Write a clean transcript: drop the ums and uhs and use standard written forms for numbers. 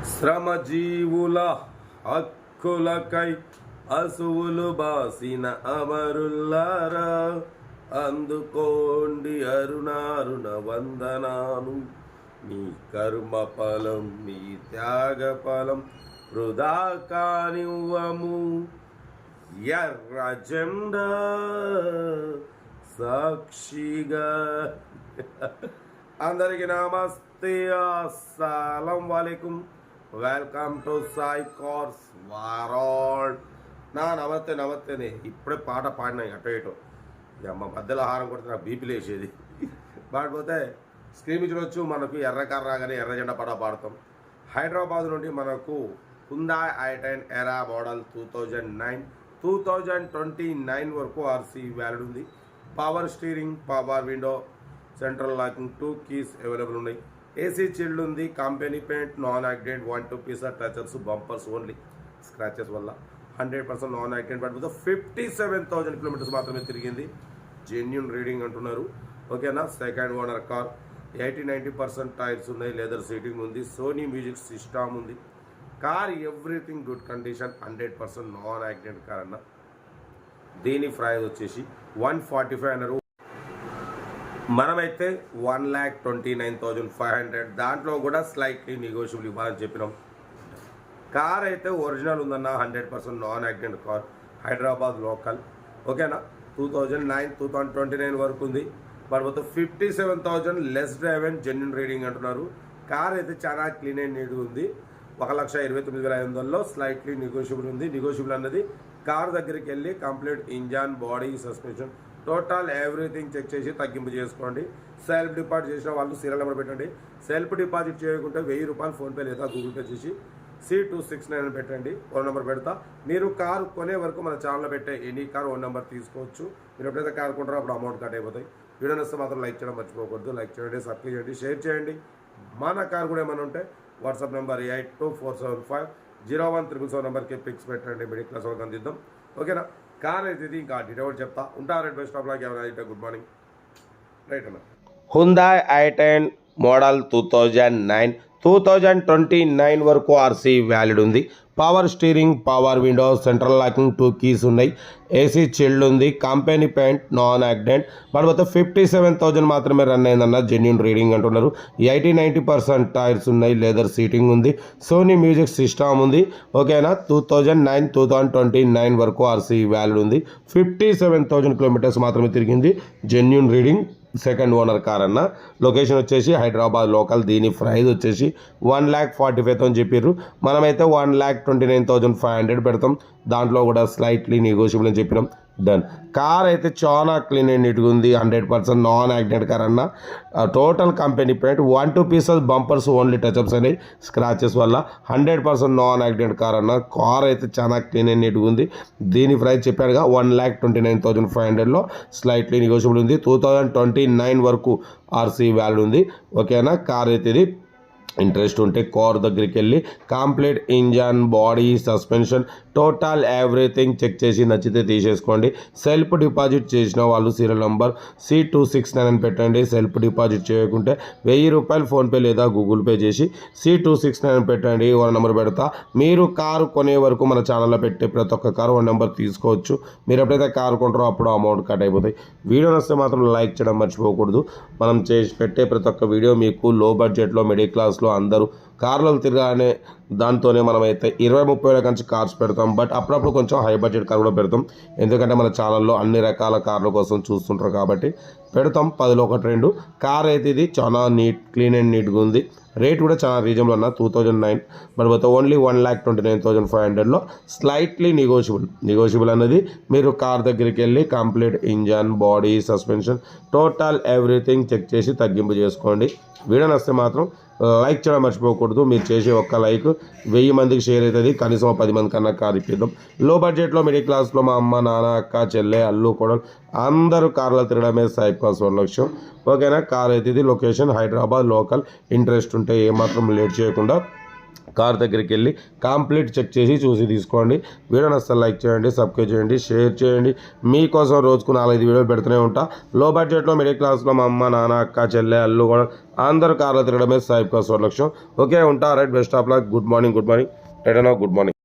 శ్రమజీవుల హక్కులకై అసువులు బాసిన అమరుల్లారా, అందుకోండి అరుణారుణ వందనాలు. మీ కర్మ ఫలం, మీ త్యాగ ఫలం వృధా కానివ్వము. ఎర్ర జెండా సాక్షిగా. అందరికీ నమస్తే, అస్సలం వాలేకుం. Welcome to Sai cars world. నమస్తేనే. ఇప్పుడే పాట పాడినాయి అటో ఇటో. అమ్మ మధ్యలో ఆహారం కొడితే నాకు బీపీ లేచేది. పాడిపోతే స్క్రీన్ చూడొచ్చు. మనకు ఎర్ర కార్ రాగానే ఎర్ర జెండా పాడతాం. హైదరాబాద్ నుండి మనకు హుండాయ్ i10 ఎరా మోడల్ 2029 వరకు ఆర్సీ వ్యాలిడ్ ఉంది. Power steering, power window, central locking, 2 keys available ఉన్నాయి. ఏసీ చిల్డ్ ఉంది. Company paint, non accident, 1-2 piece touchers, bumpers only. Scratches వల్ల 100% నాన్ యాక్సిడెంట్. పడిపోతే 57,000 కిలోమీటర్స్ మాత్రమే తిరిగింది. జెన్యూన్ రీడింగ్ అంటున్నారు. ఓకేనా. Second owner car. 80-90% టైర్స్ ఉన్నాయి. లెదర్ సీటింగ్ ఉంది. సోనీ మ్యూజిక్ సిస్టమ్ ఉంది. Car everything good condition. 100% non accident car అన్న. దీని ప్రైస్ వచ్చేసి 145 అన్నారు. మనమైతే 1,29,500. దాంట్లో కూడా స్లైట్లీ నెగోషియబుల్ ఇవ్వాలని చెప్పినాం. కార్ అయితే ఒరిజినల్ ఉందన్న. 100% non accident car. Hyderabad local. ఓకేనా. 2029 వరకు ఉంది. పడిపోతే 57,000 less drive and genuine reading అంటున్నారు. కార్ అయితే చాలా క్లీన్ అండ్ నీట్గా ఉంది. 1,29,500లో స్లైట్లీ నెగోషియబుల్ ఉంది. నెగోషియబుల్ అన్నది కార్ దగ్గరికి వెళ్ళి complete engine, body, suspension, total everything check చేసి తగ్గింపు చేసుకోండి. సెల్ఫ్ డిపాజిట్ చేసిన వాళ్ళు సీరియల్ నెంబర్ పెట్టండి. సెల్ఫ్ డిపాజిట్ చేయకుంటే 1000 రూపాయలు ఫోన్పే లేదా గూగుల్ పే చేసి C269 అని పెట్టండి. ఫోన్ నెంబర్ పెడతా. మీరు కారు కొనే వరకు మన ఛానల్లో పెట్టే ఎనీ కార్ ఓన్ నెంబర్ తీసుకోవచ్చు. మీరు ఎప్పుడైతే కార్ కొంటారో అప్పుడు అమౌంట్ కట్ అయిపోతాయి. వీడియో నచ్చితే మాత్రం లైక్ చేయడం మర్చిపోకూడదు. లైక్ చేయండి, సబ్స్క్రైబ్ చేయండి, షేర్ చేయండి. మన కార్ కూడా ఏమైనా ఉంటే వాట్సాప్ నెంబర్ 8247501377 నెంబర్కి పిక్స్ పెట్టండి. మిడిల్ క్లాస్ వాళ్ళకి అందిద్దాం. ఓకేనా. కార్ అయితే ఇది ఇంకా డీటెయిల్ చెప్తా. ఉంటారు రెడ్ బస్ స్టాప్ లాగా ఏమైనా. Good morning. రైట్ అన్న. హుండాయ్ i10 మోడల్ 2029 వరకు ఆర్సీ వ్యాలిడ్ ఉంది. Power steering, power window, central locking, 2 keys ఉన్నాయి. ఏసీ చిల్డ్ ఉంది. Company paint, non accident. పడిపోతే 57,000 మాత్రమే రన్ అయిందన్న. జెన్యూన్ రీడింగ్ అంటున్నారు. 80-90% టైర్స్ ఉన్నాయి. లెదర్ సీటింగ్ ఉంది. సోనీ మ్యూజిక్ సిస్టమ్ ఉంది. ఓకేనా. 2029 వరకు ఆర్సీ వ్యాలిడ్ ఉంది. 57,000 కిలోమీటర్స్ మాత్రమే తిరిగింది. Genuine reading. Second owner car అన్న. లొకేషన్ వచ్చేసి హైదరాబాద్ లోకల్. దీని ప్రైస్ వచ్చేసి 1,45,000 చెప్పారు. మనమైతే 1,29,500 పెడతాం. దాంట్లో కూడా స్లైట్లీ నెగోషియబుల్ అని చెప్పినాం. డన్. కార్ అయితే చాలా క్లీన్ అండ్ నీట్గా ఉంది. 100% నాన్ యాక్సిడెంట్ కార్ అన్న. Total company paint, 1-2 pieces bumpers only touch-ups అనేవి స్క్రాచెస్ వల్ల. 100% నాన్ యాక్సిడెంట్ కార్ అన్న. కార్ అయితే చాలా క్లీన్ అండ్ నీట్గా ఉంది. దీని ప్రైస్ చెప్పాడుగా 1,29,500లో స్లైట్లీ నెగోషియబుల్ ఉంది. 2029 వరకు ఆర్సీ వ్యాలిడ్ ఉంది. ఓకేనా. కార్ అయితే ఇది ఇంట్రెస్ట్ ఉంటే కార్ దగ్గరికి వెళ్ళి complete engine, body, suspension, total everything check చేసి నచ్చితే తీసేసుకోండి. సెల్ఫ్ డిపాజిట్ చేసిన వాళ్ళు సీరియల్ నెంబర్ C269 అని పెట్టండి. సెల్ఫ్ డిపాజిట్ చేయకుంటే 1000 రూపాయలు ఫోన్పే లేదా గూగుల్ పే చేసి C269 అని పెట్టండి. ఓన్ నెంబర్ పెడతా. మీరు కారు కొనే వరకు మన ఛానల్లో పెట్టే ప్రతి ఒక్క కారు ఓన్ నెంబర్ తీసుకోవచ్చు. మీరు ఎప్పుడైతే కారు కొంటారో అప్పుడు అమౌంట్ కట్ అయిపోతాయి. వీడియో నచ్చితే మాత్రం లైక్ చేయడం మర్చిపోకూడదు. మనం చేసి పెట్టే ప్రతి ఒక్క వీడియో మీకు లో బడ్జెట్లో, మిడిల్ క్లాస్లో అందరూ కార్లు తిరగానే దాంతోనే మనమైతే 20-30 వేల కంచి కార్స్ పెడతాం. బట్ అప్పుడప్పుడు కొంచెం హై బడ్జెట్ కార్ కూడా పెడతాం. ఎందుకంటే మన ఛానల్లో అన్ని రకాల కార్ల కోసం చూస్తుంటారు కాబట్టి పెడతాం. 10లో 1-2 కార్ అయితే ఇది చాలా క్లీన్ అండ్ నీట్గా ఉంది. రేట్ కూడా చాలా రీజనబుల్ అన్న. 2009 పడిపోతే ఓన్లీ 1,29,500లో స్లైట్లీ నెగోషియబుల్ అన్నది. మీరు కార్ దగ్గరికి వెళ్ళి complete engine, body, suspension, total everything check చేసి తగ్గింపు చేసుకోండి. వీడియో నచ్చితే మాత్రం లైక్ చేయడం మర్చిపోకూడదు. మీరు చేసే ఒక్క లైక్ 1000 మందికి షేర్ అవుతుంది. కనీసం 10 మంది కన్నా కార్ ఇప్పిద్దాం. లో బడ్జెట్లో, మిడిల్ క్లాస్లో మా అమ్మ, నాన్న, అక్క, చెల్లె, అల్లు, కోడలు అందరూ కార్లో తిరగడమే సాయి కార్స్ లక్ష్యం. ఓకేనా. కార్ అయితే ఇది. Location Hyderabad local. ఇంట్రెస్ట్ ఉంటే ఏమాత్రం లేట్ చేయకుండా కార్ దగ్గరికి వెళ్ళి కంప్లీట్ చెక్ చేసి చూసి తీసుకోండి. వీడియో నచ్చితే లైక్ చేయండి, సబ్స్క్రైబ్ చేయండి, షేర్ చేయండి. మీకోసం రోజుకు 4-5 వీడియోలు పెడుతూనే ఉంటా. లో బడ్జెట్లో మిడిల్ క్లాస్లో మా అమ్మ, నాన్న, అక్క, చెల్లె, అల్లు కూడా అందరూ కార్లో తిరగడమే సాయిబ్ కా స్వలక్ష్యం. ఓకే, ఉంటా. Right, best of luck. Good morning. Return of good morning.